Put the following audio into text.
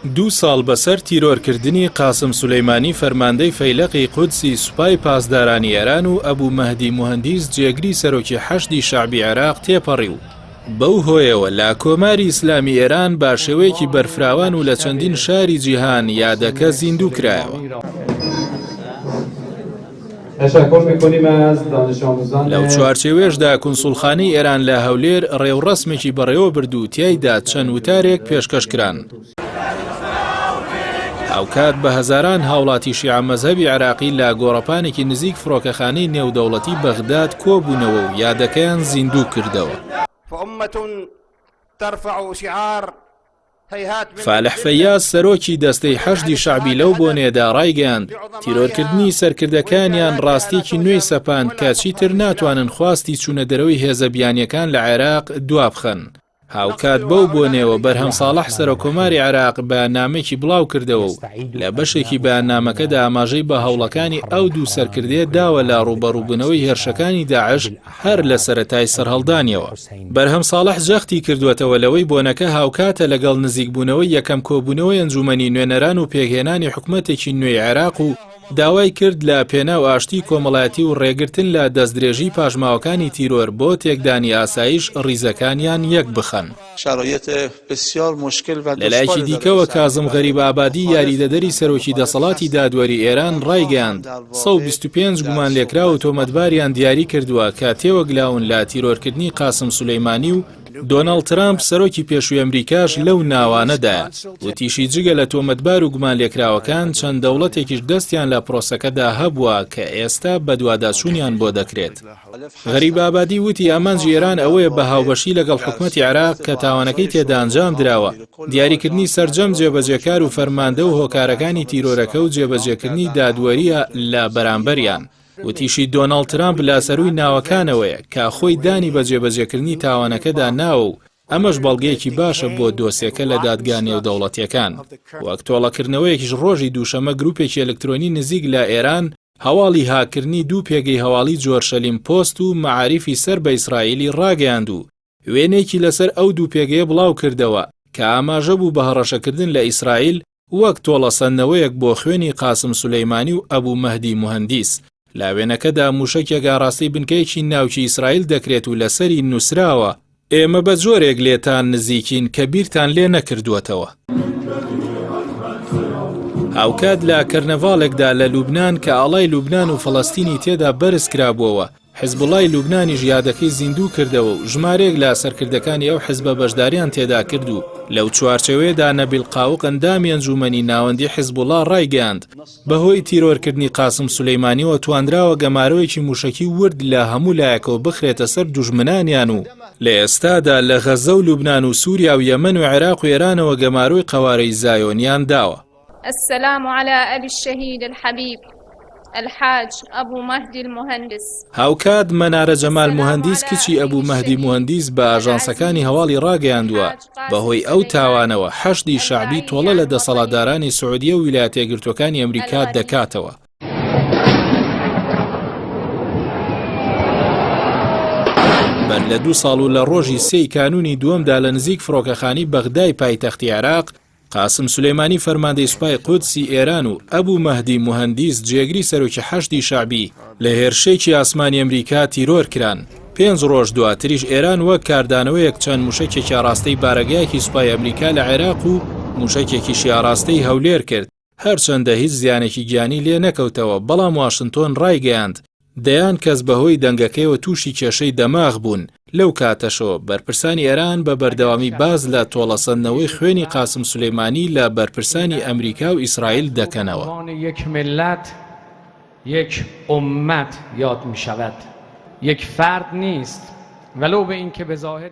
2 ساڵ بەسەر تیرۆرکردنی قاسم سولەیمانی فەرماندەی فەیلەقی قودسی سوپای پاسدارانی ئێران و ئەبوو مەهدی موهەندیس جێگری سەرۆکی حەشدی شەعبی عێراق تێپەڕی و بەو هۆیەوە لا کۆماری ئیسلامی ئێران با شێوەیەکی بەرفراوان و لە چەندین شاری جیهان یادەکە زیندوو کرایەوە. لەو چوارچێوێشدا کونسوڵخانەی ئێران لە هەولێر ڕێوڕەسمێکی بەڕێوە برد و تیایدا چەند وتارێک پێشکەشکران. هاوکات بە هەزاران هاوڵاتی شیعە مەزهەبی عێراقی لە گۆڕەپانێکی نزیک فڕۆکەخانەی نێودەوڵەتی بەغداد کۆبوونەوە و یادەکەیان زیندوو کردەوە. فالح فەیاز سەرۆکی دەستەی حەشدی شەعبی لەو بۆنێدا ڕایگەیاند تیرۆرکردنی سەرکردەکانیان ڕاستیەکی نوێی سەپاند کە چیتر ناتوانن خواستی چوونە دەرەوەی هێزە بیانیەکان لە عێراق دوابخەن. هاوکات بەو بۆنێەوە بەرهەم ساڵح سەرۆکۆماری عێراق بەیاننامێکی بڵاو کردەوە و لە بەشێکی بەیاننامەکەدا ئاماژەی بە هەوڵەکانی ئەو دوو سەرکردەیە داوە لە ڕوبەڕووبوونەوەی هێرشەکانی داعش هەر لە سەرەتای سەرهەڵدانیەوە. بەرهەم ساڵح جەختی کردوێتەوە لەوەی بۆنەکە هاوکاتە لەگەڵ نزیکبوونەوەی یەکەم کۆبوونەوەی ئەنجومەنی نوێنەران و پێگهێنانی حکومەتێکی نوێی عێراق و داوای کرد لە پێناو ئاشتی کۆمەڵایەتی و ڕێگرتن لە دەستدرێژی پاژماوەکانی تیرۆر بۆ تێکدانی ئاسایش ڕیزەکانیان یەک بخەن. لەلایەکی دیکەوە کازم غەریبابادی یاریدەدەری سەرۆکی دەسەڵاتی دادوەری ئێران ڕایگەیاند 125 گومان لێکرا و تۆمەتباریان دیاری کردووە کە تێوەگلاون لە تیرۆرکردنی قاسم سولەیمانی و دۆناڵد ترامپ سەرۆکی پێشووی ئەمریکاش لەو ناوانەدایە وتیشی جگە لە تۆمەتبار و گومان لێکراوەکان چەند دەوڵەتێکیش دەستیان لە پرۆسەکەدا هەبووە کە ئێستا بە دوواداچوونیان بۆ دەکرێت. غەریبابادی وتی ئامانجی ئێران ئەوەیە بە هاوبەشی لەگەڵ حکومەتی عێراق کە تاوانەکەی تێدا ئەنجام دراوە دیاریکردنی سەرجەم جێبەجێکار و فەرماندە و هۆکارەکانی تیرۆرەکە و جێبەجێکردنی دادوەریە لە بەرامبەریان. وتیشی دۆناڵد ترامپ لە سەرووی ناوەکانەوەیە کە خۆی دانی بە جێبەجێکردنی تاوانەکەدا ناوە و ئەمەش بەڵگەیەکی باشە بۆ دۆسیەکە لە دادگا نێودەوڵەتیەکان. وەک تۆڵەکردنەوەیەکیش ڕۆژی دووشەمە گروپێکی ئەلکترۆنی نزیک لە ئێران هەواڵی هاکردنی دوو پێگەی هەواڵی جۆرشەلیم پۆست و معاریفی سەر بە ئیسرائیلی ڕاگەیاند و وێنێکی لەسەر ئەو دوو پێگەیە بڵاو کردەوە کە ئاماژە بوو بە هەڕەشەکردن لە ئیسرائیل وەک تۆڵەسەندنەوەیەک بۆ خوێنی قاسم سولەیمانی و ئەبوو مەهدی موهەندیس. لە وێنەکەدا موشەکێک ئاڕاستی بنکەیەکی ناوچی ئیسرائیل دەکرێت و لەسەری نووسراوە ئێمە بە جۆرێک لێتان نزیکین کە بیرتان لێ نەکردووەتەوە. هاوکات لە کەرنەڤاڵێکدا لە لوبنان کە ئاڵای لوبنان و فەڵەستینی تێدا بەرز کرابووەوە حیزبوڵای لوبنانیش یادەکەی زیندوو کردەوە و ژمارێک لە سەرکردەکانی ئەو حیزبە بەشداریان تێدا کرد و لەو چوارچەوەیەدا نەبیل قاوق ئەندامی ئەنجومەنی ناوەندی حیزبوڵا ڕایگەیاند بەهۆی تیرۆرکردنی قاسم سولەیمانیەوە توانراوە گەمارەوەیکی موشەکی ورد لە هەموو لایەکەوە بخرێتە سەر دوژمنانیان و لە ئێستادا لە غەزە و لوبنان و سووریا و یەمەن و عێراق و ئێرانەوە گەمارۆی قەوارەی زایۆنیان داوە. السلام على أبي الشهيد الحبيب الحاج أبو مهدي المهندس. هاوکات مەنارە جەمال موهەندیس کچی ئەبوو مەهدی موهەندیس بە ئاژانسەکانی هەواڵی ڕاگەیاندووە بەهۆی ئەو تاوانەوە حەشدی شەعبی تۆڵە لە دەسەڵاتدارانی سعودیە و ویلایەتە یەکگرتووەکانی ئەمریکا دەکاتەوە. بەر لە 2 ساڵ و لە ڕۆژی 3 کانونی دووەمدا لە نزیک فڕۆکەخانی بەغدای پایتەختی عێراق قاسم سولەیمانی فەرماندەی سوپای قودسی ئێران و ئەبوو مەهدی موهەندیس جێگری سەرۆکی حەشدی شەعبی لە هێرشێکی ئاسمانی ئەمریکا تیرۆر کران. 5 ڕۆژ دواتریش ئێران وەک کاردانەوەیەک چەند موشەکێکی ئاڕاستەی بارەگایەکی سوپای ئەمریکا لە عێراق و موشەکێکیشی ئاڕاستەی هەولێر کرد هەرچەندە هیچ زیانێکی گیانی لێ نەکەوتەوە بەڵام واشنتۆن ڕایگەیاند دەیان کەس بەهۆی دەنگەکەیەوە تووشی کێشەی دەماغ بوون. لەو کاتەشەوە بەرپرسانی ئێران بە بەردەوامی باز لە تۆڵەسەندنەوەی خوێنی قاسم سولەیمانی لە بەرپرسانی ئەمریکا و ئیسرائیل دەکەنەوە. یک ملت یک امت یاد می شود یک فرد نیست ولو به این که به ظاهر